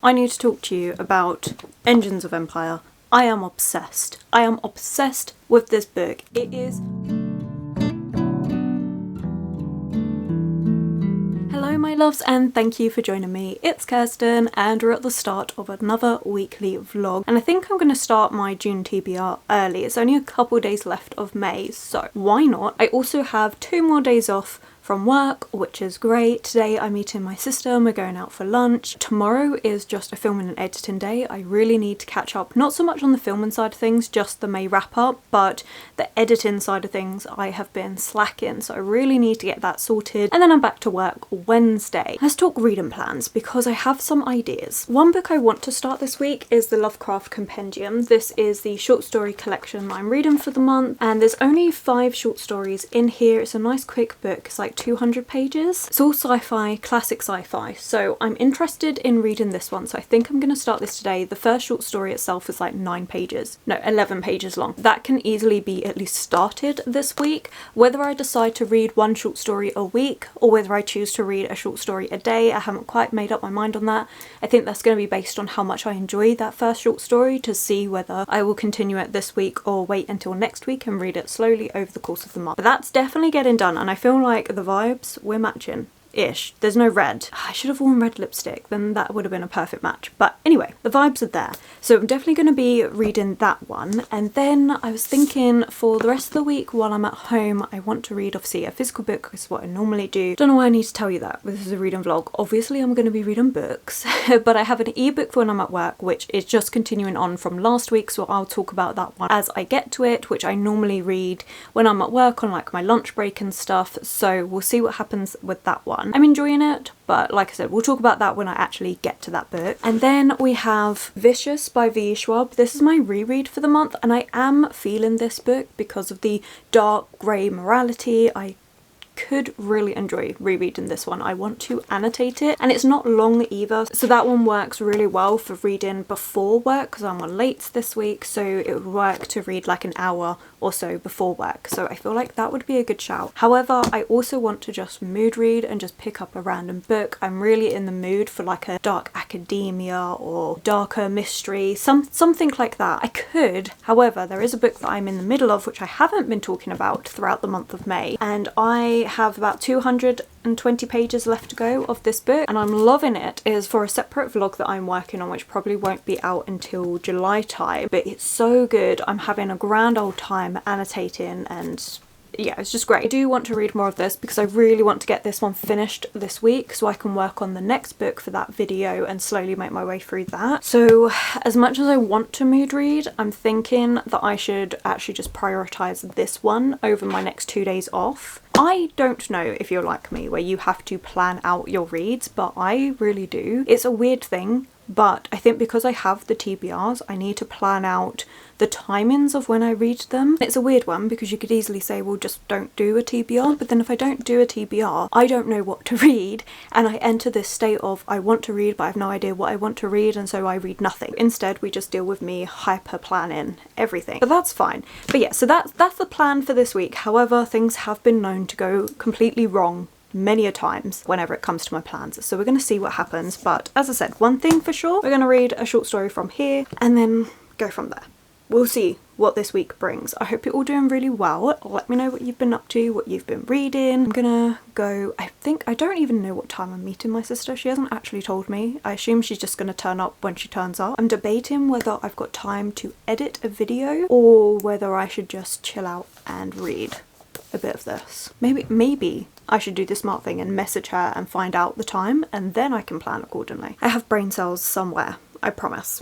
I need to talk to you about Engines of Empire. I am obsessed. I am obsessed with this book. It is... Hello my loves and thank you for joining me. It's Kirsten and we're at the start of another weekly vlog, and I think I'm going to start my June TBR early. It's only a couple days left of May, so why not? I also have 2 more days off from work, which is great. Today I'm meeting my sister and we're going out for lunch. Tomorrow is just a filming and editing day. I really need to catch up, not so much on the filming side of things, just the May wrap up, but the editing side of things I have been slacking, so I really need to get that sorted. And then I'm back to work Wednesday. Let's talk reading plans because I have some ideas. One book I want to start this week is the Lovecraft Compendium. This is the short story collection I'm reading for the month, and there's only 5 short stories in here. It's a nice quick book. It's like 200 pages. It's all sci-fi, classic sci-fi, so I'm interested in reading this one, so I think I'm going to start this today. The first short story itself is like 11 pages long. That can easily be at least started this week. Whether I decide to read 1 short story a week or whether I choose to read a short story a day, I haven't quite made up my mind on that. I think that's going to be based on how much I enjoy that first short story to see whether I will continue it this week or wait until next week and read it slowly over the course of the month. But that's definitely getting done, and I feel like the vibes, we're matching. Ish. There's no red. I should have worn red lipstick, then that would have been a perfect match. But anyway, the vibes are there. So I'm definitely going to be reading that one. And then I was thinking for the rest of the week while I'm at home, I want to read obviously a physical book, because is what I normally do. Don't know why I need to tell you that, but this is a reading vlog. Obviously I'm going to be reading books, but I have an ebook for when I'm at work, which is just continuing on from last week. So I'll talk about that one as I get to it, which I normally read when I'm at work on like my lunch break and stuff. So we'll see what happens with that one. I'm enjoying it, but like I said, we'll talk about that when I actually get to that book. And then we have Vicious by V. Schwab. This is my reread for the month, and I am feeling this book because of the dark grey morality. I could really enjoy rereading this one. I want to annotate it, and it's not long either, so that one works really well for reading before work because I'm on late this week, so it would work to read like an hour or so before work, so I feel like that would be a good shout. However, I also want to just mood read and just pick up a random book. I'm really in the mood for like a dark academia or darker mystery, something like that. I could, however, there is a book that I'm in the middle of which I haven't been talking about throughout the month of May, and I have about 220 pages left to go of this book, and I'm loving it. It is for a separate vlog that I'm working on, which probably won't be out until July time, but it's so good. I'm having a grand old time annotating, and yeah, it's just great. I do want to read more of this because I really want to get this one finished this week so I can work on the next book for that video and slowly make my way through that. So as much as I want to mood read, I'm thinking that I should actually just prioritize this one over my next 2 days off. I don't know if you're like me where you have to plan out your reads, but I really do. It's a weird thing, but I think because I have the TBRs, I need to plan out the timings of when I read them. It's a weird one because you could easily say, well, just don't do a TBR, but then if I don't do a TBR, I don't know what to read, and I enter this state of I want to read but I have no idea what I want to read, and so I read nothing. Instead, we just deal with me hyper planning everything, but that's fine. But yeah, so that's the plan for this week. However, things have been known to go completely wrong many a times whenever it comes to my plans, so we're going to see what happens. But as I said, one thing for sure, we're going to read a short story from here and then go from there. We'll see what this week brings. I hope you're all doing really well. Let me know what you've been up to, what you've been reading. I'm gonna go, I don't even know what time I'm meeting my sister. She hasn't actually told me. I assume she's just gonna turn up when she turns up. I'm debating whether I've got time to edit a video or whether I should just chill out and read a bit of this. Maybe I should do the smart thing and message her and find out the time, and then I can plan accordingly. I have brain cells somewhere, I promise.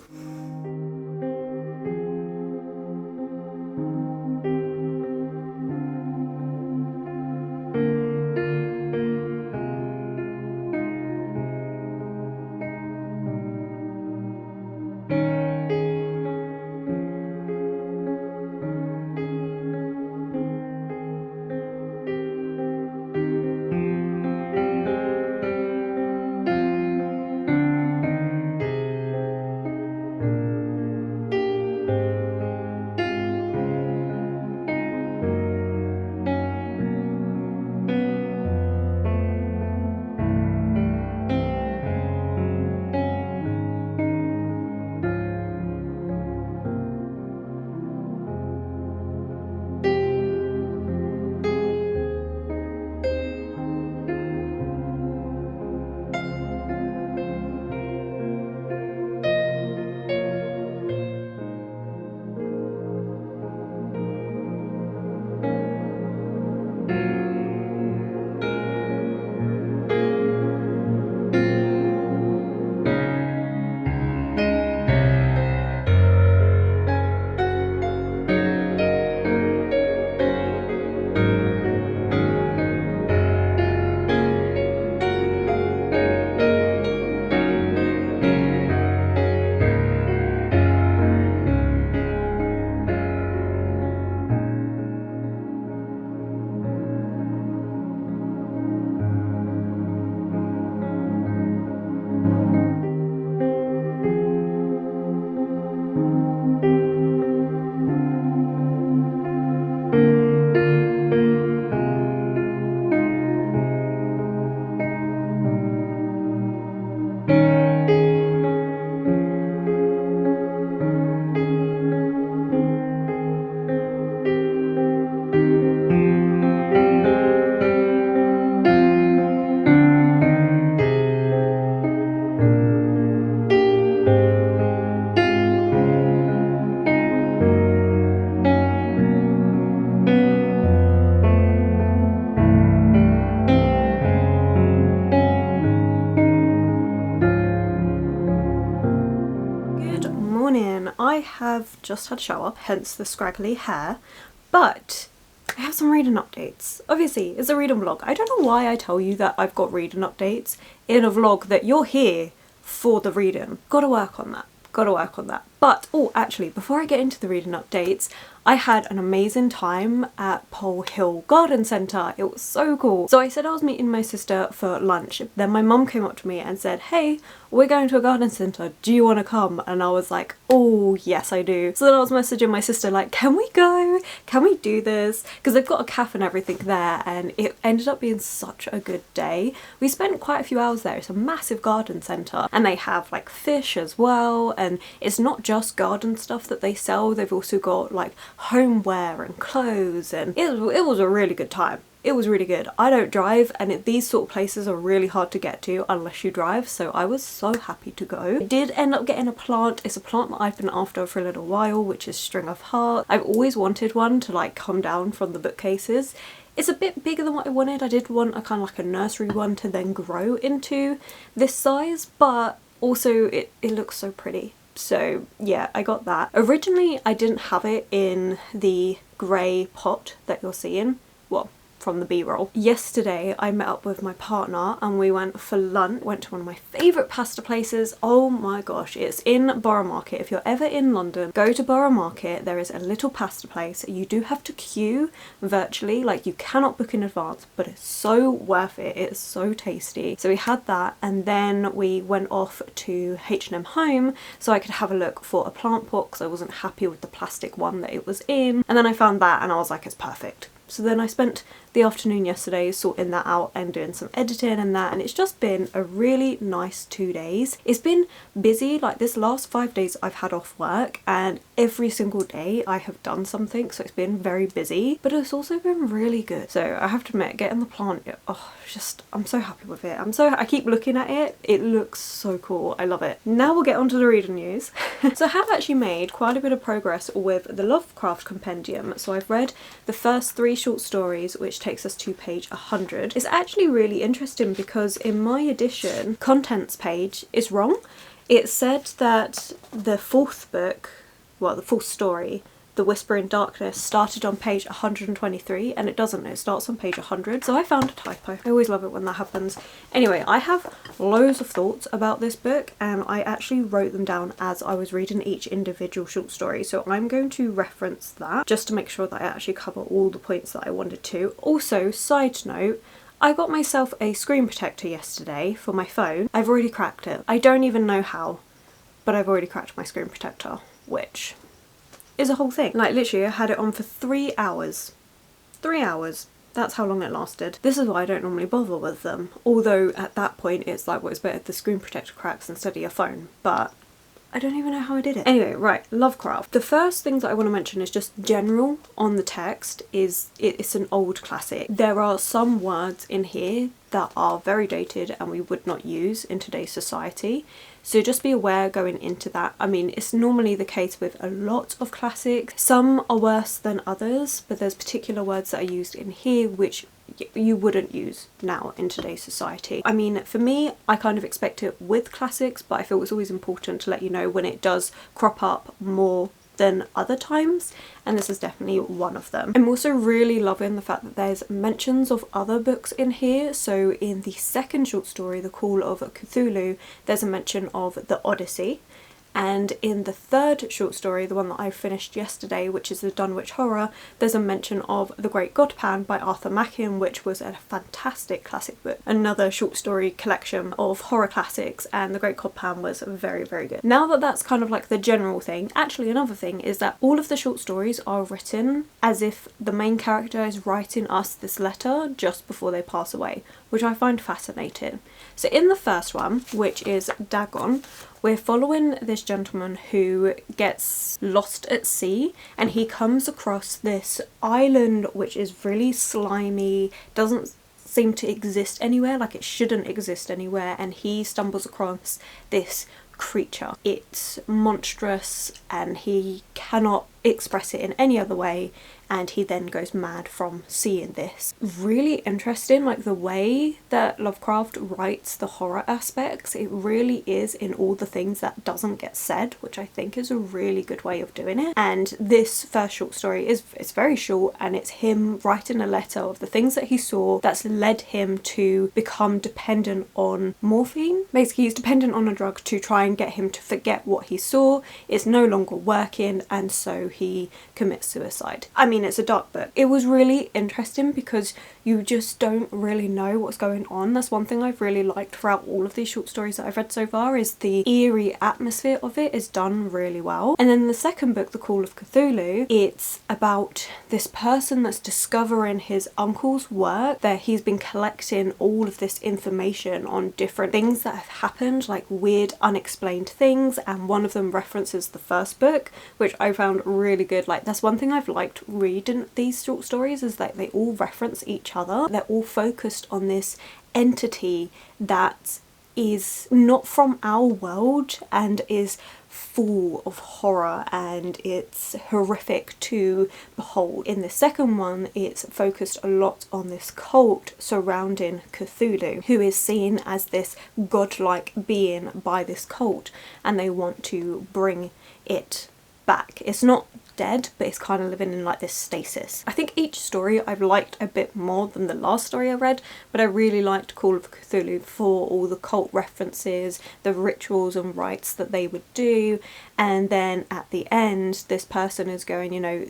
morning. I have just had a shower, hence the scraggly hair, but I have some reading updates. Obviously, it's a reading vlog. I don't know why I tell you that I've got reading updates in a vlog that you're here for the reading. Gotta work on that. Gotta work on that. But, oh, actually, before I get into the reading updates, I had an amazing time at Pole Hill Garden Centre. It was so cool. So I said I was meeting my sister for lunch. Then my mum came up to me and said, hey, we're going to a garden centre. Do you want to come? And I was like, oh, yes, I do. So then I was messaging my sister like, can we go? Can we do this? Because they've got a cafe and everything there, and it ended up being such a good day. We spent quite a few hours there. It's a massive garden centre, and they have like fish as well, and it's not just garden stuff that they sell. They've also got like homeware and clothes, and it was a really good time. It was really good. I don't drive, and these sort of places are really hard to get to unless you drive, so I was so happy to go. I did end up getting a plant. It's a plant that I've been after for a little while, which is String of Hearts. I've always wanted one to like come down from the bookcases. It's a bit bigger than what I wanted. I did want a kind of like a nursery one to then grow into this size, but also it looks so pretty. So yeah, I got that. Originally I didn't have it in the grey pot that you're seeing. Well, from the B-roll. Yesterday I met up with my partner and we went for lunch. Went to one of my favourite pasta places. Oh my gosh, it's in Borough Market. If you're ever in London, go to Borough Market. There is a little pasta place. You do have to queue virtually, like you cannot book in advance, but it's so worth it. It's so tasty. So we had that, and then we went off to H&M Home so I could have a look for a plant pot because I wasn't happy with the plastic one that it was in. And then I found that and I was like, it's perfect. So then I spent the afternoon yesterday sorting that out and doing some editing and that, and it's just been a really nice 2 days. It's been busy, like this last 5 days I've had off work, and every single day I have done something, so it's been very busy, but it's also been really good. So I have to admit, getting the plant, oh, just, I'm so happy with it. I keep looking at it. It looks so cool. I love it. Now we'll get on to the reading news. So I have actually made quite a bit of progress with the Lovecraft compendium. So I've read the first 3 short stories, which takes us to page 100. It's actually really interesting because in my edition, contents page is wrong. It said that the 4th book, well, the 4th story, The Whisper in Darkness, started on page 123, and it doesn't. It starts on page 100. So I found a typo. I always love it when that happens. Anyway, I have loads of thoughts about this book, and I actually wrote them down as I was reading each individual short story. So I'm going to reference that just to make sure that I actually cover all the points that I wanted to. Also, side note, I got myself a screen protector yesterday for my phone. I've already cracked it. I don't even know how, but I've already cracked my screen protector, which is a whole thing. Like literally I had it on for 3 hours. 3 hours. That's how long it lasted. This is why I don't normally bother with them. Although at that point it's like, well, it's better if the screen protector cracks instead of your phone. But I don't even know how I did it. Anyway, right, Lovecraft. The first things that I want to mention is just general on the text is it's an old classic. There are some words in here that are very dated and we would not use in today's society. So just be aware going into that. I mean, it's normally the case with a lot of classics. Some are worse than others, but there's particular words that are used in here which you wouldn't use now in today's society. I mean, for me, I kind of expect it with classics, but I feel it's always important to let you know when it does crop up more than other times, and this is definitely one of them. I'm also really loving the fact that there's mentions of other books in here. So in the 2nd short story, The Call of Cthulhu, there's a mention of the Odyssey. And in the 3rd short story, the one that I finished yesterday, which is the Dunwich Horror, there's a mention of The Great Godpan by Arthur Machen, which was a fantastic classic book. Another short story collection of horror classics, and The Great Godpan was very, very good. Now that that's kind of like the general thing, actually another thing is that all of the short stories are written as if the main character is writing us this letter just before they pass away, which I find fascinating. So in the first one, which is Dagon, we're following this gentleman who gets lost at sea, and he comes across this island which is really slimy, doesn't seem to exist anywhere, like it shouldn't exist anywhere, and he stumbles across this creature. It's monstrous and he cannot express it in any other way, and he then goes mad from seeing this. Really interesting, like the way that Lovecraft writes the horror aspects, it really is in all the things that doesn't get said, which I think is a really good way of doing it. And this first short story it's very short, and it's him writing a letter of the things that he saw that's led him to become dependent on morphine. Basically, he's dependent on a drug to try and get him to forget what he saw. It's no longer working, and so he commits suicide. I mean, it's a dark book. It was really interesting because you just don't really know what's going on. That's one thing I've really liked throughout all of these short stories that I've read so far, is the eerie atmosphere of it is done really well. And then the second book, The Call of Cthulhu, it's about this person that's discovering his uncle's work, that he's been collecting all of this information on different things that have happened, like weird unexplained things, and one of them references the first book, which I found really good. Like, that's one thing I've liked reading these short stories, is that they all reference each other. They're all focused on this entity that is not from our world and is full of horror, and it's horrific to behold. In the second one, it's focused a lot on this cult surrounding Cthulhu, who is seen as this godlike being by this cult, and they want to bring it back. It's not dead, but it's kind of living in like this stasis. I think each story I've liked a bit more than the last story I read, but I really liked Call of Cthulhu for all the cult references, the rituals and rites that they would do, and then at the end this person is going, you know,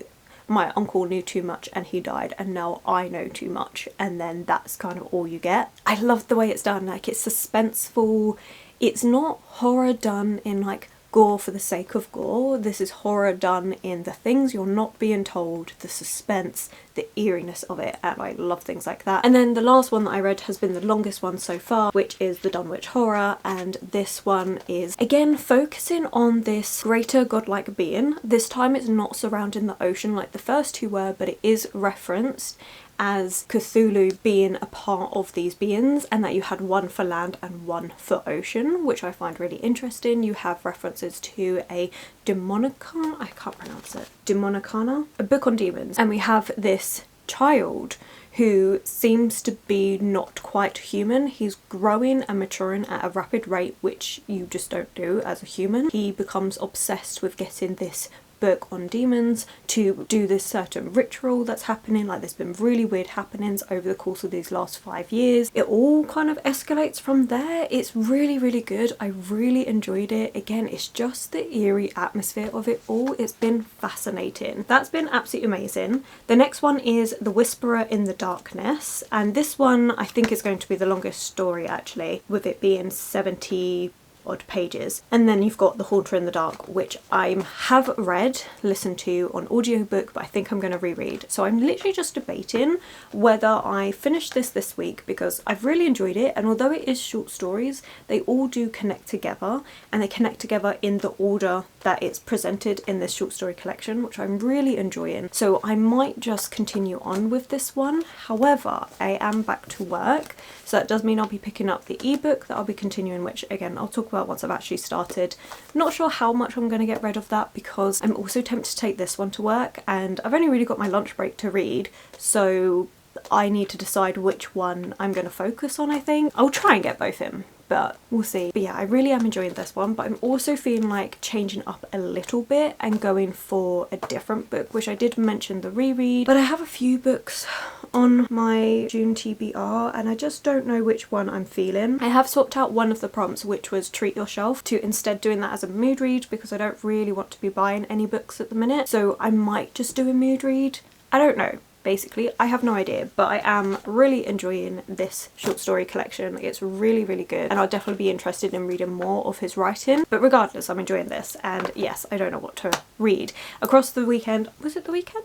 my uncle knew too much and he died, and now I know too much, and then that's kind of all you get. I love the way it's done. Like, it's suspenseful. It's not horror done in like gore for the sake of gore. This is horror done in the things you're not being told, the suspense, the eeriness of it, and I love things like that. And then the last one that I read has been the longest one so far, which is The Dunwich Horror, and this one is again focusing on this greater godlike being. This time it's not surrounding the ocean like the first two were, but it is referenced as Cthulhu being a part of these beings, and that you had one for land and one for ocean, which I find really interesting. You have references to a demonicana, I can't pronounce it, demonicana, a book on demons, and we have this child who seems to be not quite human. He's growing and maturing at a rapid rate, which you just don't do as a human. He becomes obsessed with getting this book on demons to do this certain ritual that's happening. Like, there's been really weird happenings over the course of these last 5 years. It all kind of escalates from there. It's really, really good. I really enjoyed it. Again, it's just the eerie atmosphere of it all. It's been fascinating. That's been absolutely amazing. The next one is The Whisperer in the Darkness, and this one I think is going to be the longest story actually, with it being 70 odd pages. And then you've got The Haunter in the Dark, which I have read, listened to on audiobook, but I think I'm going to reread. So I'm literally just debating whether I finish this week, because I've really enjoyed it, and although it is short stories, they all do connect together, and they connect together in the order that it's presented in this short story collection, which I'm really enjoying. So I might just continue on with this one. However, I am back to work, so that does mean I'll be picking up the ebook that I'll be continuing, which again I'll talk about once I've actually started. Not sure how much I'm going to get rid of that, because I'm also tempted to take this one to work, and I've only really got my lunch break to read, so I need to decide which one I'm going to focus on. I think I'll try and get both in, but we'll see. But yeah, I really am enjoying this one, but I'm also feeling like changing up a little bit and going for a different book, which I did mention the reread, but I have a few books on my June TBR and I just don't know which one I'm feeling. I have swapped out one of the prompts, which was Treat Yourself, to instead doing that as a mood read, because I don't really want to be buying any books at the minute, so I might just do a mood read. I don't know. Basically, I have no idea, but I am really enjoying this short story collection. It's really, really good, and I'll definitely be interested in reading more of his writing. But regardless, I'm enjoying this, and yes, I don't know what to read. Across the weekend, was it the weekend?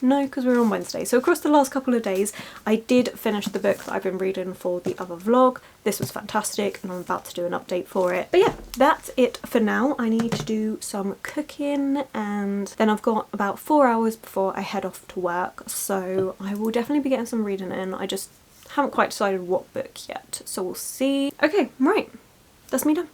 No, because we're on Wednesday. So across the last couple of days, I did finish the book that I've been reading for the other vlog. This was fantastic, and I'm about to do an update for it. But yeah, that's it for now. I need to do some cooking, and then I've got about 4 hours before I head off to work. So I will definitely be getting some reading in. I just haven't quite decided what book yet. So we'll see. Okay, right. That's me done.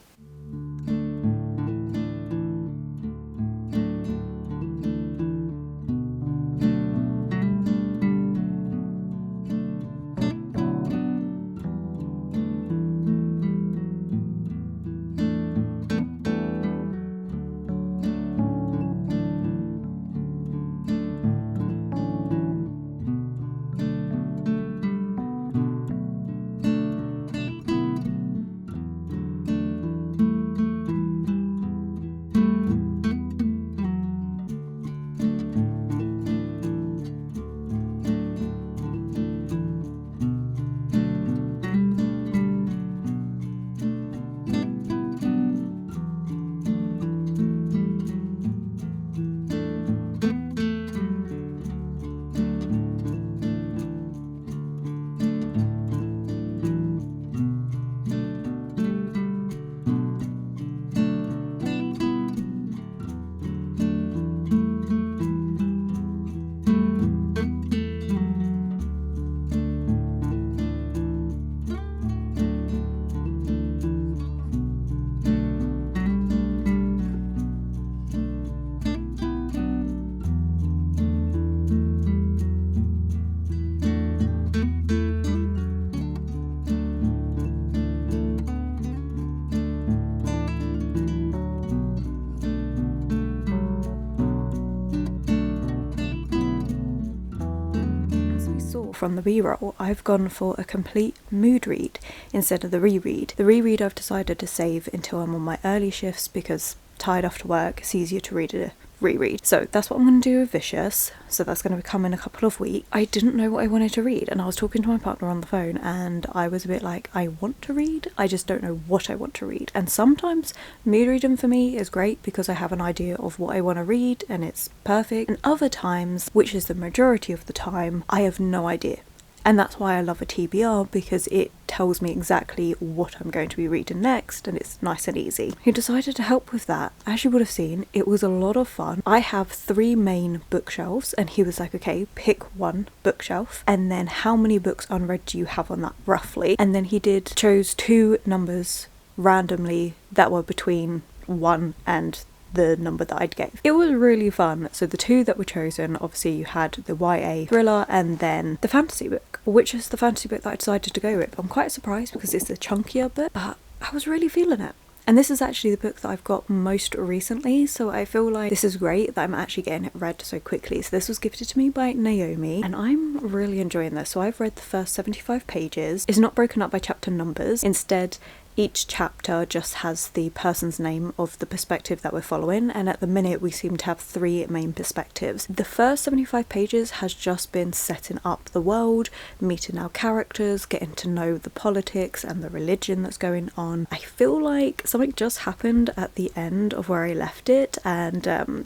from the B-roll, I've gone for a complete mood read instead of the reread. The reread I've decided to save until I'm on my early shifts because tired after work, it's easier to read a reread. So that's what I'm going to do with Vicious. So that's going to come in a couple of weeks. I didn't know what I wanted to read, and I was talking to my partner on the phone, and I was a bit like, I want to read, I just don't know what I want to read. And sometimes mood reading for me is great because I have an idea of what I want to read and it's perfect, and other times, which is the majority of the time, I have no idea. And that's why I love a TBR, because it tells me exactly what I'm going to be reading next, and it's nice and easy. He decided to help with that. As you would have seen, it was a lot of fun. I have 3 main bookshelves, and he was like, okay, pick one bookshelf, and then how many books unread do you have on that roughly? And then he chose 2 numbers randomly that were between 1 and the number that I'd gave. It was really fun. So the 2 that were chosen, obviously you had the YA thriller and then the fantasy book, which is the fantasy book that I decided to go with. I'm quite surprised because it's a chunkier book, but I was really feeling it. And this is actually the book that I've got most recently, so I feel like this is great that I'm actually getting it read so quickly. So this was gifted to me by Naomi, and I'm really enjoying this. So I've read the first 75 pages. It's not broken up by chapter numbers. Instead, each chapter just has the person's name of the perspective that we're following, and at the minute we seem to have 3 main perspectives. The first 75 pages has just been setting up the world, meeting our characters, getting to know the politics and the religion that's going on. I feel like something just happened at the end of where I left it, and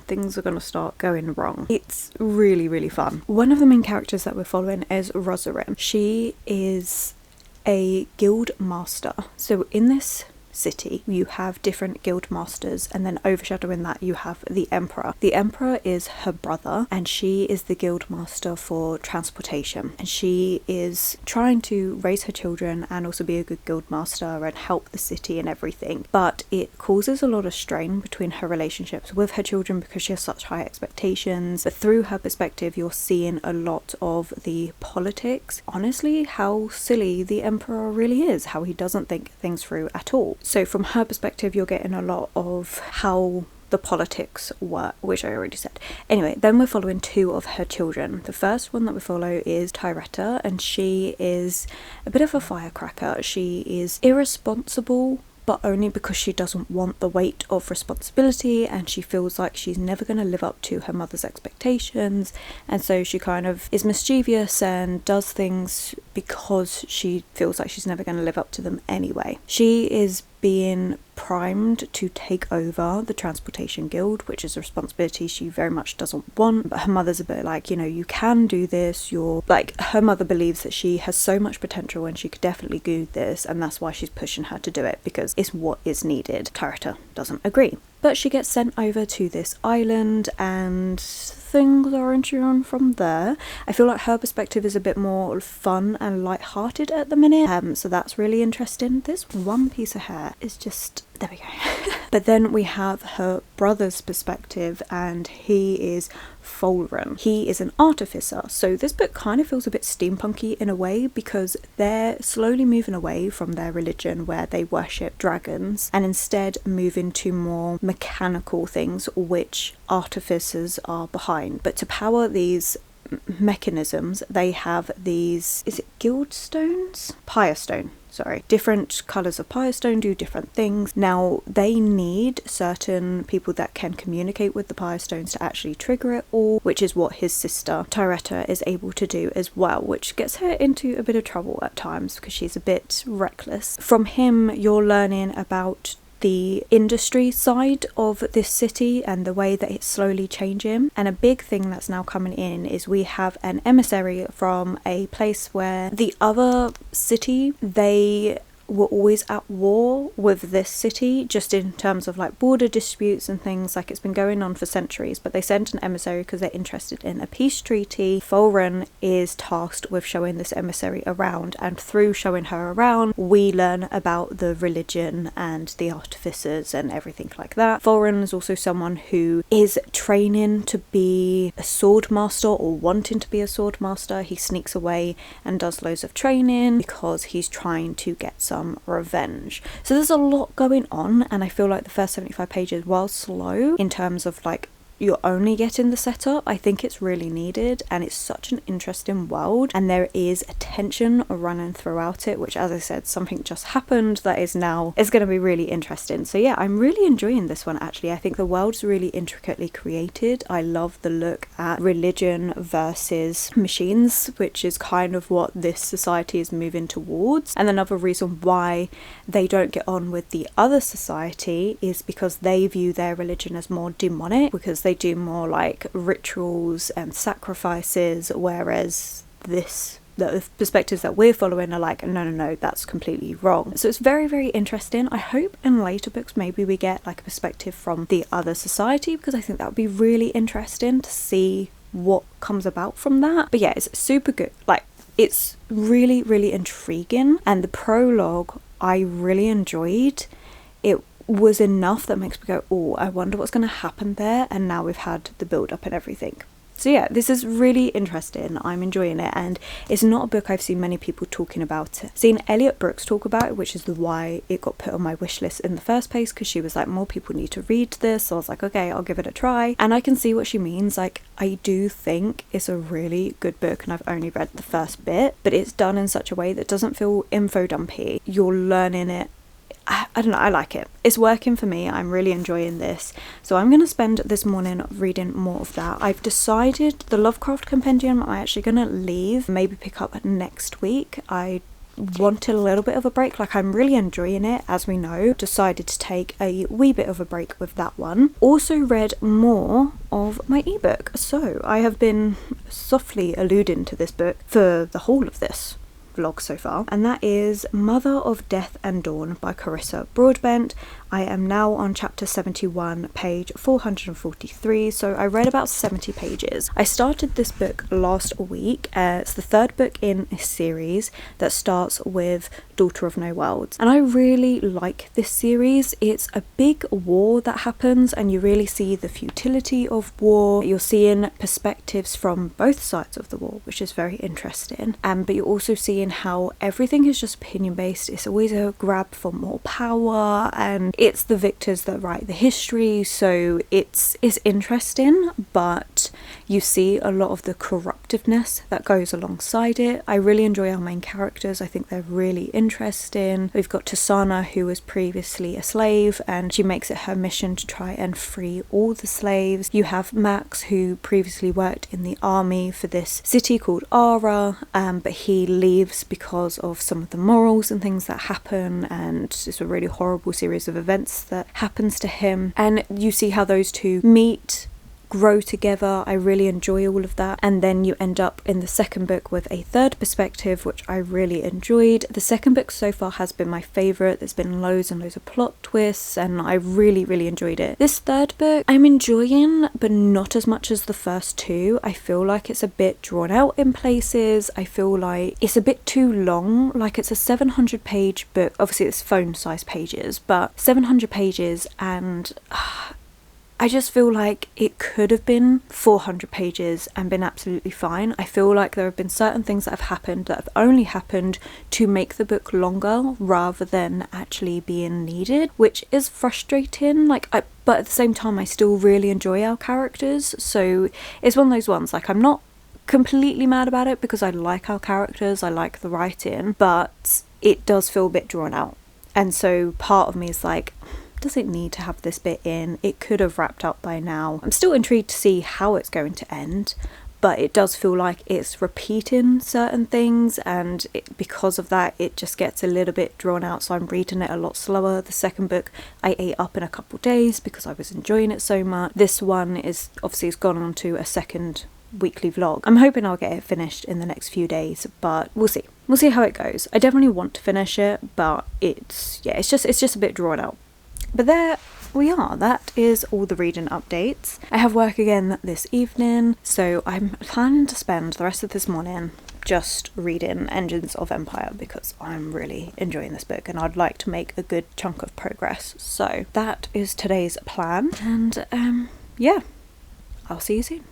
things are going to start going wrong. It's really, really fun. One of the main characters that we're following is Rosarin. She is a guild master. So in this city you have different guild masters, and then overshadowing that you have the emperor. The emperor is her brother, and she is the guild master for transportation, and she is trying to raise her children and also be a good guild master and help the city and everything, but it causes a lot of strain between her relationships with her children because she has such high expectations. But through her perspective you're seeing a lot of the politics, honestly how silly the emperor really is, how he doesn't think things through at all. So from her perspective you're getting a lot of how the politics work, which I already said. Anyway, then we're following 2 of her children. The first one that we follow is Tyretta, and she is a bit of a firecracker. She is irresponsible, but only because she doesn't want the weight of responsibility, and she feels like she's never going to live up to her mother's expectations, and so she kind of is mischievous and does things because she feels like she's never going to live up to them anyway. She is being primed to take over the transportation guild, which is a responsibility she very much doesn't want, but her mother's a bit like, you know, you can do this, you're like, her mother believes that she has so much potential and she could definitely do this, and that's why she's pushing her to do it because it's what is needed. Tyretta doesn't agree, but she gets sent over to this island and things are ensuing from there. I feel like her perspective is a bit more fun and light-hearted at the minute, so that's really interesting. This one piece of hair is just, there we go. But then we have her brother's perspective, and he is Folren. He is an artificer, so this book kind of feels a bit steampunky in a way because they're slowly moving away from their religion where they worship dragons and instead moving to more mechanical things which artificers are behind. But to power these mechanisms they have these, is it guild stones? Pyre stone. Sorry, different colours of Pyre Stone do different things. Now, they need certain people that can communicate with the Pyre Stones to actually trigger it all, which is what his sister Tyretta is able to do as well, which gets her into a bit of trouble at times because she's a bit reckless. From him, you're learning about the industry side of this city and the way that it's slowly changing. And a big thing that's now coming in is we have an emissary from a place where the other city, they were always at war with this city, just in terms of like border disputes and things. Like, it's been going on for centuries, but they sent an emissary because they're interested in a peace treaty. Folren is tasked with showing this emissary around, and through showing her around we learn about the religion and the artificers and everything like that. Folren is also someone who is training to be a sword master or wanting to be a sword master. He sneaks away and does loads of training because he's trying to get some revenge. So there's a lot going on, and I feel like the first 75 pages, while slow in terms of like you're only getting the setup. I think it's really needed, and it's such an interesting world, and there is a tension running throughout it, which, as I said, something just happened that is going to be really interesting. So yeah, I'm really enjoying this one actually. I think the world's really intricately created. I love the look at religion versus machines, which is kind of what this society is moving towards. And another reason why they don't get on with the other society is because they view their religion as more demonic, because they do more like rituals and sacrifices, whereas the perspectives that we're following are like, no, that's completely wrong. So it's very, very interesting. I hope in later books maybe we get like a perspective from the other society, because I think that would be really interesting to see what comes about from that. But yeah, it's super good. Like, it's really, really intriguing, and the prologue I really enjoyed. It was enough that makes me go, oh, I wonder what's going to happen there, and now we've had the build up and everything. So yeah, this is really interesting. I'm enjoying it, and it's not a book I've seen many people talking about. Seen Elliot Brooks talk about it, which is why it got put on my wish list in the first place, because she was like, more people need to read this. So I was like, okay, I'll give it a try, and I can see what she means. Like, I do think it's a really good book, and I've only read the first bit, but it's done in such a way that doesn't feel info dumpy. You're learning it. I don't know, I like it. It's working for me. I'm really enjoying this. So I'm going to spend this morning reading more of that. I've decided the Lovecraft compendium I'm actually going to leave, maybe pick up next week. I wanted a little bit of a break. Like, I'm really enjoying it, as we know. Decided to take a wee bit of a break with that one. Also read more of my ebook. So I have been softly alluding to this book for the whole of this vlog so far, and that is Mother of Death and Dawn by Carissa Broadbent. I am now on chapter 71, page 443, so I read about 70 pages. I started this book last week. It's the third book in a series that starts with Daughter of No Worlds, and I really like this series. It's a big war that happens, and you really see the futility of war. You're seeing perspectives from both sides of the war, which is very interesting, but you're also seeing how everything is just opinion based. It's always a grab for more power, and it's the victors that write the history, so it's interesting, but you see a lot of the corruptiveness that goes alongside it. I really enjoy our main characters. I think they're really interesting. We've got Tasana, who was previously a slave, and she makes it her mission to try and free all the slaves. You have Max, who previously worked in the army for this city called Ara, but he leaves because of some of the morals and things that happen, and it's a really horrible series of events that happens to him, and you see how those two meet, grow together. I really enjoy all of that, and then you end up in the second book with a third perspective, which I really enjoyed. The second book so far has been my favourite. There's been loads and loads of plot twists, and I really, really enjoyed it. This third book I'm enjoying, but not as much as the first two. I feel like it's a bit drawn out in places. I feel like it's a bit too long. Like, it's a 700 page book. Obviously it's phone size pages, but 700 pages, and I just feel like it could have been 400 pages and been absolutely fine. I feel like there have been certain things that have happened that have only happened to make the book longer rather than actually being needed, which is frustrating. But at the same time, I still really enjoy our characters. So it's one of those ones, like, I'm not completely mad about it because I like our characters, I like the writing, but it does feel a bit drawn out. And so part of me is like, does it need to have this bit in? It could have wrapped up by now. I'm still intrigued to see how it's going to end, but it does feel like it's repeating certain things, and because of that it just gets a little bit drawn out, so I'm reading it a lot slower. The second book I ate up in a couple days because I was enjoying it so much. This one is obviously has gone on to a second weekly vlog. I'm hoping I'll get it finished in the next few days, but we'll see. We'll see how it goes. I definitely want to finish it, but it's just a bit drawn out. But there we are. That is all the reading updates. I have work again this evening, so I'm planning to spend the rest of this morning just reading Engines of Empire because I'm really enjoying this book and I'd like to make a good chunk of progress. So that is today's plan, and yeah, I'll see you soon.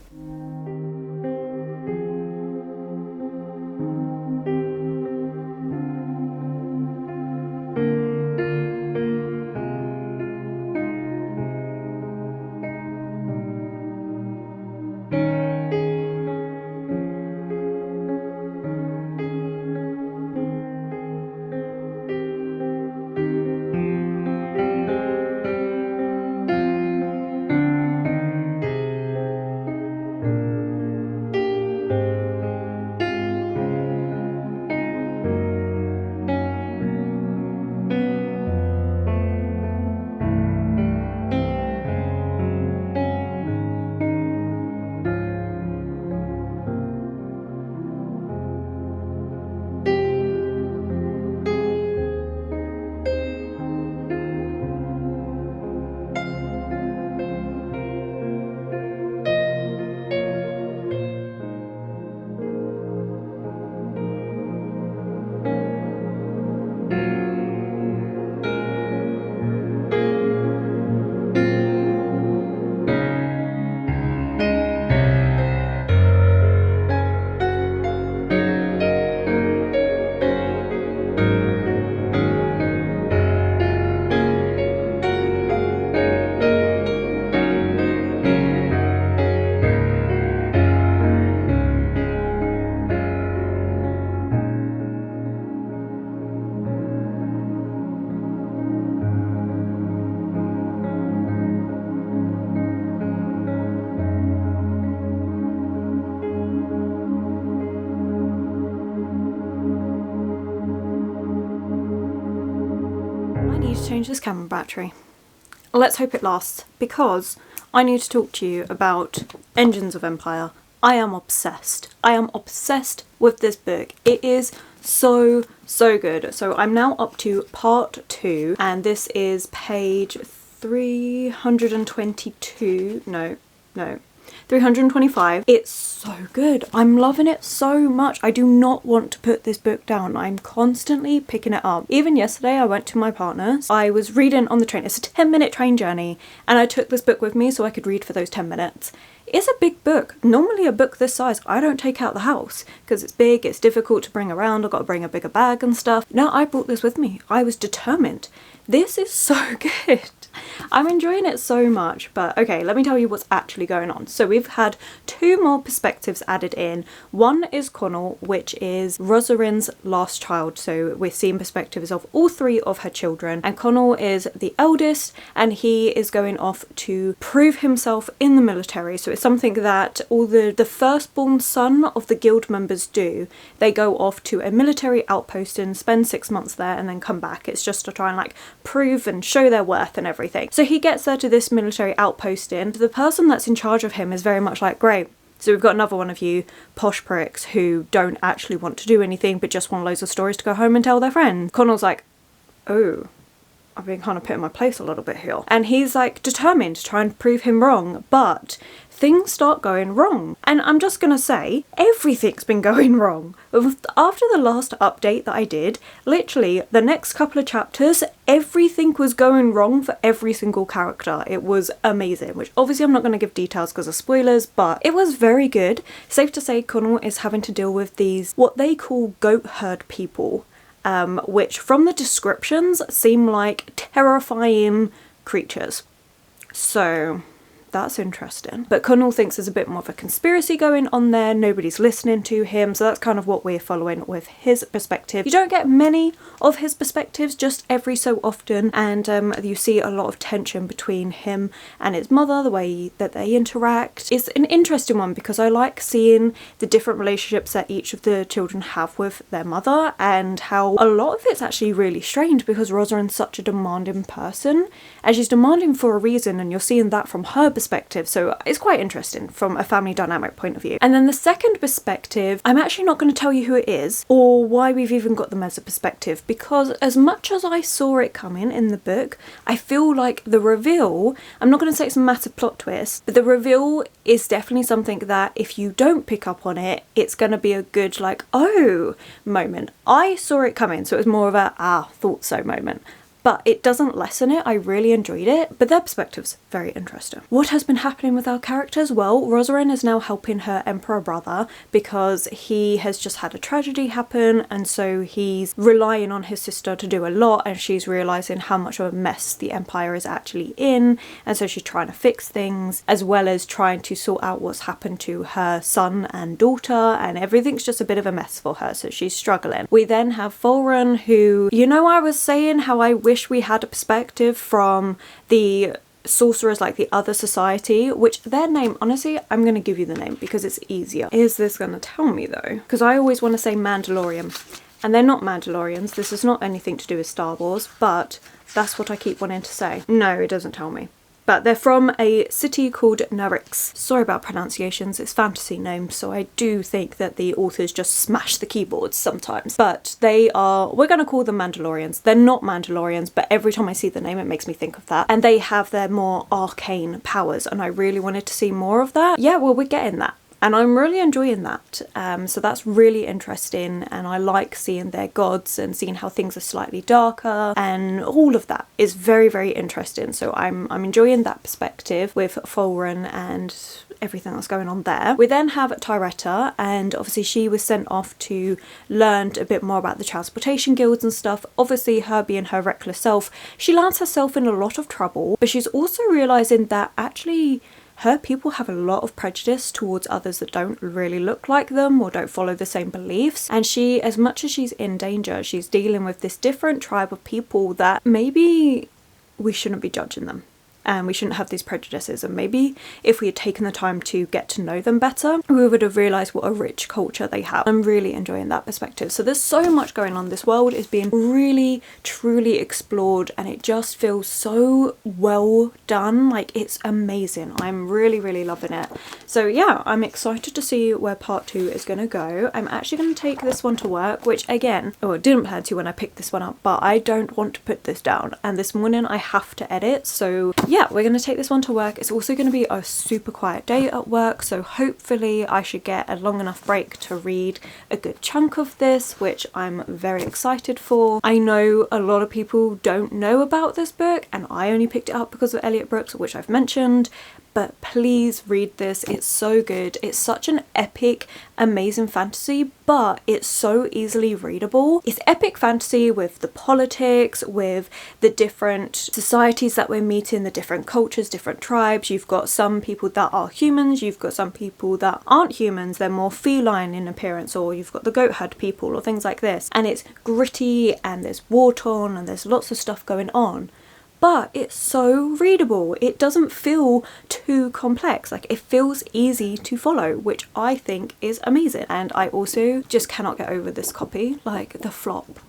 this camera battery. Let's hope it lasts, because I need to talk to you about Engines of Empire. I am obsessed. I am obsessed with this book. It is so good. So I'm now up to part 2, and this is page 322. No. 325. It's so good. I'm loving it so much. I do not want to put this book down. I'm constantly picking it up. Even yesterday I went to my partner's. I was reading on the train. It's a 10-minute train journey, and I took this book with me so I could read for those 10 minutes. It's a big book. Normally a book this size I don't take out the house because it's big, it's difficult to bring around, I've got to bring a bigger bag and stuff. No, I brought this with me. I was determined. This is so good. I'm enjoying it so much, but okay, let me tell you what's actually going on. So we've had 2 more perspectives added in. One is Connell, which is Rosarin's last child. So we're seeing perspectives of all 3 of her children, and Connell is the eldest, and he is going off to prove himself in the military. So it's something that all the firstborn son of the guild members do. They go off to a military outpost and spend 6 months there and then come back. It's just to try and like prove and show their worth and everything. So he gets there to this military outpost in. The person that's in charge of him is very much like, great, so we've got another one of you posh pricks who don't actually want to do anything but just want loads of stories to go home and tell their friends. Connell's like, oh, I've been kind of put in my place a little bit here. And he's like determined to try and prove him wrong, but things start going wrong. And I'm just gonna say, everything's been going wrong. After the last update that I did, literally the next couple of chapters, everything was going wrong for every single character. It was amazing, which obviously I'm not going to give details because of spoilers, but it was very good. Safe to say Connell is having to deal with these, what they call goat herd people, which from the descriptions seem like terrifying creatures. So that's interesting. But Connell thinks there's a bit more of a conspiracy going on there. Nobody's listening to him. So that's kind of what we're following with his perspective. You don't get many of his perspectives, just every so often. And you see a lot of tension between him and his mother, the way that they interact. It's an interesting one because I like seeing the different relationships that each of the children have with their mother, and how a lot of it's actually really strange because Rosarin's such a demanding person, and she's demanding for a reason, and you're seeing that from her perspective. So it's quite interesting from a family dynamic point of view. And then the second perspective, I'm actually not going to tell you who it is or why we've even got them as a perspective, because as much as I saw it coming in the book, I feel like the reveal, I'm not going to say it's a massive plot twist, but the reveal is definitely something that if you don't pick up on it, it's going to be a good like, oh moment. I saw it coming, so it was more of a thought so moment. But it doesn't lessen it. I really enjoyed it, but their perspective's very interesting. What has been happening with our characters? Well, Rosarin is now helping her emperor brother because he has just had a tragedy happen, and so he's relying on his sister to do a lot, and she's realising how much of a mess the empire is actually in, and so she's trying to fix things, as well as trying to sort out what's happened to her son and daughter, and everything's just a bit of a mess for her, so she's struggling. We then have Fulren, who, you know, I was saying how I wish we had a perspective from the sorcerers, like the other society, which their name, honestly, I'm going to give you the name because it's easier. Is this going to tell me though? Because I always want to say Mandalorian, and they're not Mandalorians. This is not anything to do with Star Wars, but that's what I keep wanting to say. No, it doesn't tell me. But they're from a city called Narix. Sorry about pronunciations, it's fantasy names, so I do think that the authors just smash the keyboards sometimes. But they are, we're going to call them Mandalorians. They're not Mandalorians, but every time I see the name it makes me think of that. And they have their more arcane powers, and I really wanted to see more of that. Yeah, well, we're getting that. And I'm really enjoying that. So that's really interesting, and I like seeing their gods and seeing how things are slightly darker, and all of that is very, very interesting. So I'm enjoying that perspective with Fulren and everything that's going on there. We then have Tyretta, and obviously she was sent off to learn a bit more about the transportation guilds and stuff. Obviously her being her reckless self, she lands herself in a lot of trouble, but she's also realising that actually her people have a lot of prejudice towards others that don't really look like them or don't follow the same beliefs. And she, as much as she's in danger, she's dealing with this different tribe of people that maybe we shouldn't be judging them. and we shouldn't have these prejudices, and maybe if we had taken the time to get to know them better, we would have realised what a rich culture they have. I'm really enjoying that perspective. So there's so much going on. This world is being really truly explored, and it just feels so well done. Like, it's amazing. I'm really loving it. So yeah, I'm excited to see where part 2 is going to go. I'm actually going to take this one to work, which again, I didn't plan to when I picked this one up, but I don't want to put this down, and this morning I have to edit. So yeah, we're going to take this one to work. It's also going to be a super quiet day at work, so hopefully I should get a long enough break to read a good chunk of this, which I'm very excited for. I know a lot of people don't know about this book, and I only picked it up because of Elliot Brooks, which I've mentioned, but please read this. It's so good. It's such an epic, amazing fantasy, but it's so easily readable. It's epic fantasy with the politics, with the different societies that we're meeting, the different cultures, different tribes. You've got some people that are humans, you've got some people that aren't humans, they're more feline in appearance, or you've got the goat herd people or things like this. And it's gritty, and there's war torn, and there's lots of stuff going on. But it's so readable. It doesn't feel too complex. Like, it feels easy to follow, which I think is amazing. And I also just cannot get over this copy. Like, the flop.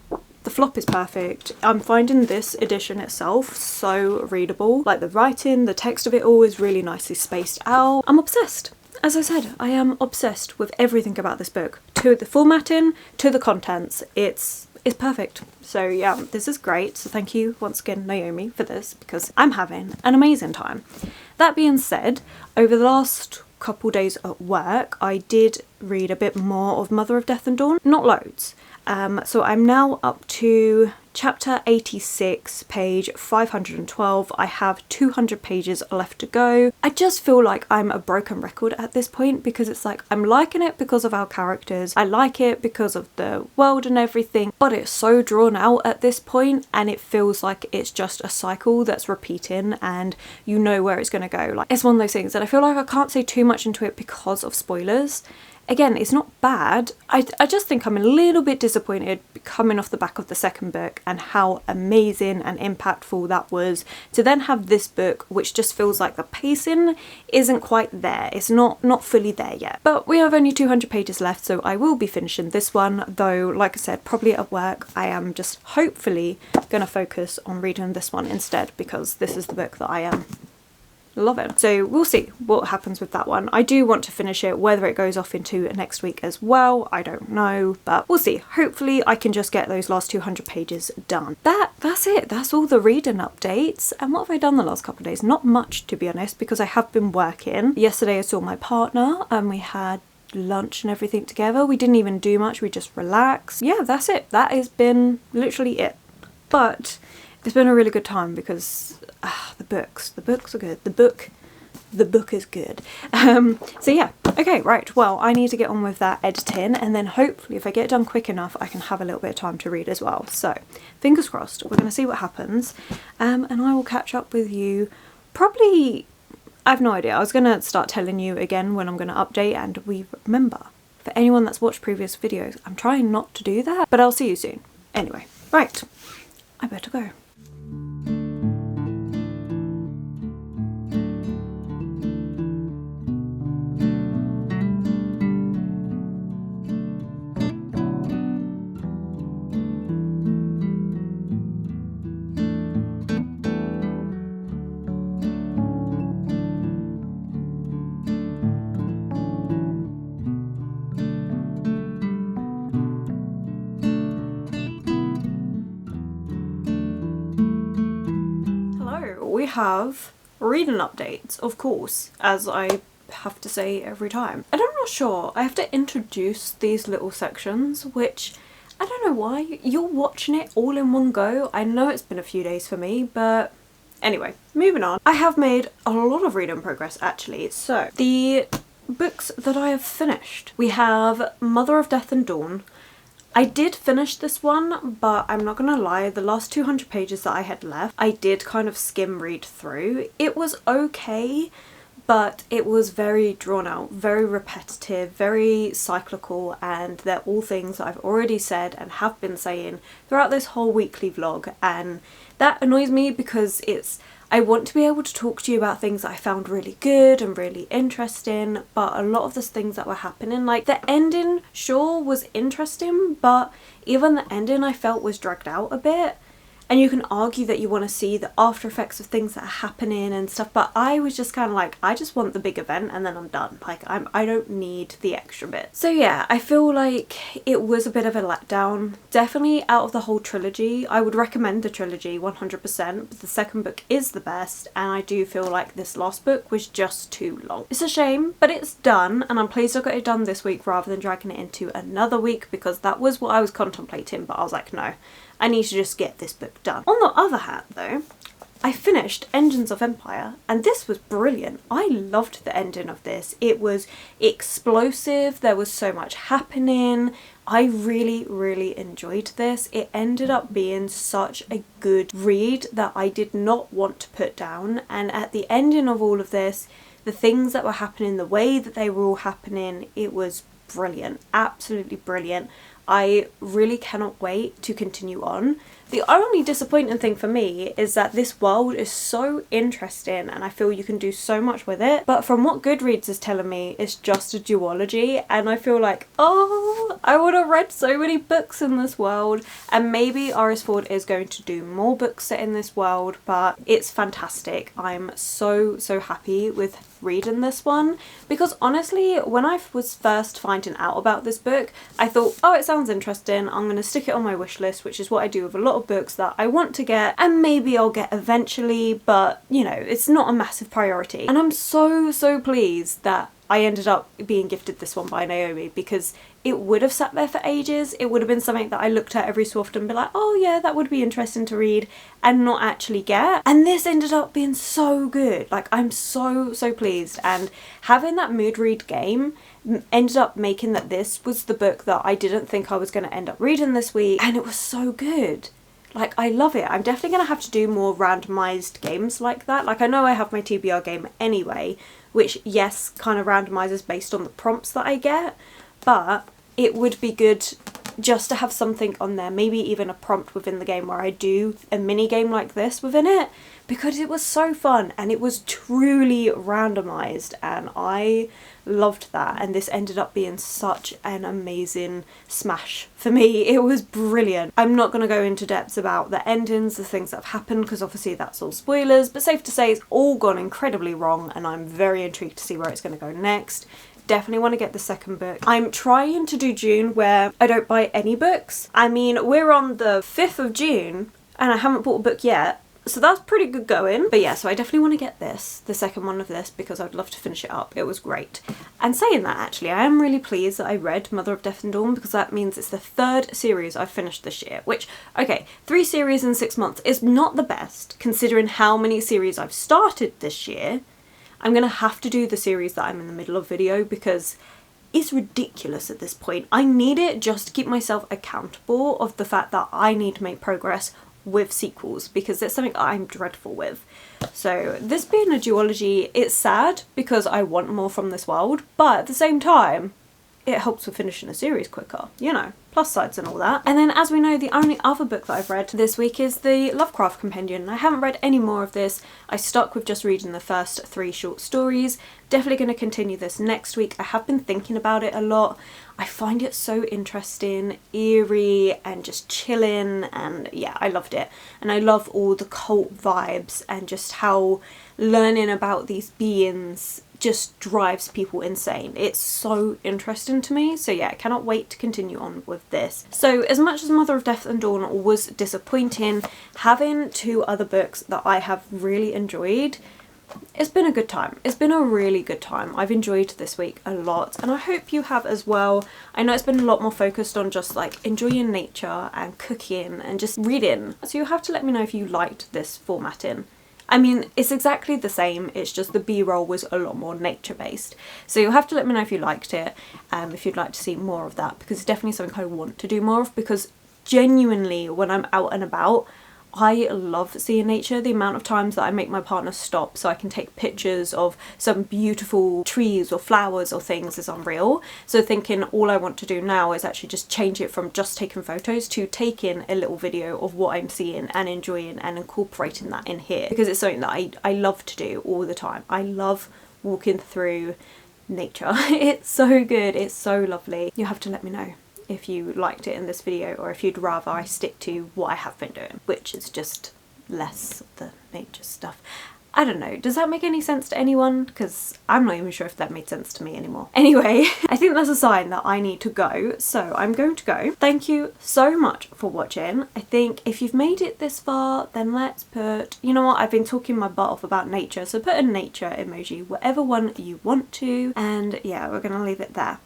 The flop is perfect. I'm finding this edition itself so readable. Like, the writing, the text of it all is really nicely spaced out. I'm obsessed. As I said, I am obsessed with everything about this book. To the formatting, to the contents. It's perfect. So yeah, this is great. So thank you once again, Naomi, for this, because I'm having an amazing time. That being said, over the last couple days at work, I did read a bit more of Mother of Death and Dawn. Not loads. So I'm now up to chapter 86, page 512. I have 200 pages left to go. I just feel like I'm a broken record at this point, because it's like, I'm liking it because of our characters, I like it because of the world and everything, but it's so drawn out at this point, and it feels like it's just a cycle that's repeating, and you know where it's going to go. Like, it's one of those things that I feel like I can't say too much into it because of spoilers. Again, it's not bad. I just think I'm a little bit disappointed coming off the back of the second book and how amazing and impactful that was, to then have this book which just feels like the pacing isn't quite there. It's not fully there yet. But we have only 200 pages left, so I will be finishing this one, though like I said, probably at work I am just hopefully going to focus on reading this one instead, because this is the book that I am love it. So we'll see what happens with that one. I do want to finish it. Whether it goes off into next week as well, I don't know, but we'll see. Hopefully I can just get those last 200 pages done. That's it. That's all the reading updates. And what have I done the last couple of days? Not much, to be honest, because I have been working. Yesterday I saw my partner and we had lunch and everything together. We didn't even do much, we just relaxed. Yeah, that's it. That has been literally it. But it's been a really good time because the books are good. The book is good. So yeah, okay, right, well, I need to get on with that editing, and then hopefully if I get it done quick enough I can have a little bit of time to read as well. So fingers crossed, we're going to see what happens, and I will catch up with you probably, I have no idea. I was going to start telling you again when I'm going to update, and we remember, for anyone that's watched previous videos, I'm trying not to do that, but I'll see you soon. Anyway, right, I better go. We have reading updates, of course, as I have to say every time. And I'm not sure, I have to introduce these little sections, which I don't know why. You're watching it all in one go. I know it's been a few days for me, but anyway, moving on. I have made a lot of reading progress actually. So the books that I have finished, we have Mother of Death and Dawn. I did finish this one, but I'm not gonna lie, the last 200 pages that I had left, I did kind of skim read through. It was okay, but it was very drawn out, very repetitive, very cyclical, and they're all things that I've already said and have been saying throughout this whole weekly vlog, and that annoys me because I want to be able to talk to you about things that I found really good and really interesting, but a lot of the things that were happening, like the ending sure was interesting, but even the ending I felt was dragged out a bit. And you can argue that you want to see the after effects of things that are happening and stuff, but I was just kind of like, I just want the big event and then I'm done. Like, I don't need the extra bit. So yeah, I feel like it was a bit of a letdown. Definitely out of the whole trilogy, I would recommend the trilogy 100%, but the second book is the best, and I do feel like this last book was just too long. It's a shame, but it's done, and I'm pleased I got it done this week rather than dragging it into another week, because that was what I was contemplating, but I was like, no. I need to just get this book done. On the other hand though, I finished Engines of Empire and this was brilliant. I loved the ending of this. It was explosive, there was so much happening. I really enjoyed this. It ended up being such a good read that I did not want to put down, and at the ending of all of this, the things that were happening, the way that they were all happening, it was brilliant, absolutely brilliant. I really cannot wait to continue on. The only disappointing thing for me is that this world is so interesting and I feel you can do so much with it, but from what Goodreads is telling me, it's just a duology, and I feel like, oh, I would have read so many books in this world, and maybe Iris Ford is going to do more books set in this world, but it's fantastic. I'm so happy with reading this one, because honestly, when I was first finding out about this book, I thought, oh, it sounds interesting, I'm going to stick it on my wish list, which is what I do with a lot of books that I want to get and maybe I'll get eventually, but you know, it's not a massive priority. And I'm so pleased that I ended up being gifted this one by Naomi, because it would have sat there for ages. It would have been something that I looked at every so often and be like, oh yeah, that would be interesting to read, and not actually get. And this ended up being so good. Like, I'm so pleased, and having that mood read game ended up making that this was the book that I didn't think I was going to end up reading this week, and it was so good. Like, I love it. I'm definitely going to have to do more randomised games like that. Like, I know I have my TBR game anyway, which, yes, kind of randomises based on the prompts that I get, but it would be good just to have something on there, maybe even a prompt within the game where I do a mini game like this within it, because it was so fun and it was truly randomised, and I loved that, and this ended up being such an amazing smash for me. It was brilliant. I'm not going to go into depths about the endings, the things that have happened, because obviously that's all spoilers, but safe to say it's all gone incredibly wrong, and I'm very intrigued to see where it's going to go next. Definitely want to get the second book. I'm trying to do June where I don't buy any books. I mean, we're on the 5th of June and I haven't bought a book yet, so that's pretty good going. But yeah, so I definitely want to get this, the second one of this, because I'd love to finish it up. It was great. And saying that, actually, I am really pleased that I read Mother of Death and Dawn, because that means it's the 3rd series I've finished this year, which, okay, 3 series in 6 months is not the best, considering how many series I've started this year. I'm going to have to do the series that I'm in the middle of video, because it's ridiculous at this point. I need it just to keep myself accountable of the fact that I need to make progress with sequels, because it's something I'm dreadful with. So this being a duology, it's sad because I want more from this world, but at the same time, it helps with finishing a series quicker, you know, plus sides and all that. And then, as we know, the only other book that I've read this week is the Lovecraft Compendium, and I haven't read any more of this. I stuck with just reading the first 3 short stories. Definitely going to continue this next week. I have been thinking about it a lot. I find it so interesting, eerie, and just chilling, and yeah, I loved it. And I love all the cult vibes and just how learning about these beings just drives people insane. It's so interesting to me, so yeah, I cannot wait to continue on with this. So as much as Mother of Death and Dawn was disappointing, having 2 other books that I have really enjoyed, it's been a good time. It's been a really good time. I've enjoyed this week a lot, and I hope you have as well. I know it's been a lot more focused on just like enjoying nature and cooking and just reading, so you'll have to let me know if you liked this formatting. I mean, it's exactly the same, it's just the B-roll was a lot more nature-based. So you'll have to let me know if you liked it, if you'd like to see more of that, because it's definitely something I want to do more of, because genuinely, when I'm out and about, I love seeing nature. The amount of times that I make my partner stop so I can take pictures of some beautiful trees or flowers or things is unreal. So thinking all I want to do now is actually just change it from just taking photos to taking a little video of what I'm seeing and enjoying and incorporating that in here, because it's something that I love to do all the time. I love walking through nature. It's so good, it's so lovely. You'll have to let me know if you liked it in this video or if you'd rather I stick to what I have been doing, which is just less of the nature stuff. I don't know, does that make any sense to anyone? Because I'm not even sure if that made sense to me anymore. Anyway, I think that's a sign that I need to go, so I'm going to go. Thank you so much for watching. I think if you've made it this far, then let's put, you know what, I've been talking my butt off about nature, so put a nature emoji, whatever one you want to, and yeah, we're gonna leave it there.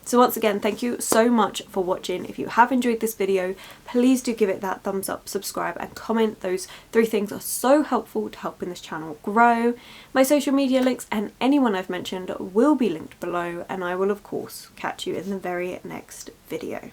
So once again, thank you so much for watching. If you have enjoyed this video, please do give it that thumbs up, subscribe and comment. Those 3 things are so helpful to helping this channel grow. My social media links and anyone I've mentioned will be linked below, and I will of course catch you in the very next video.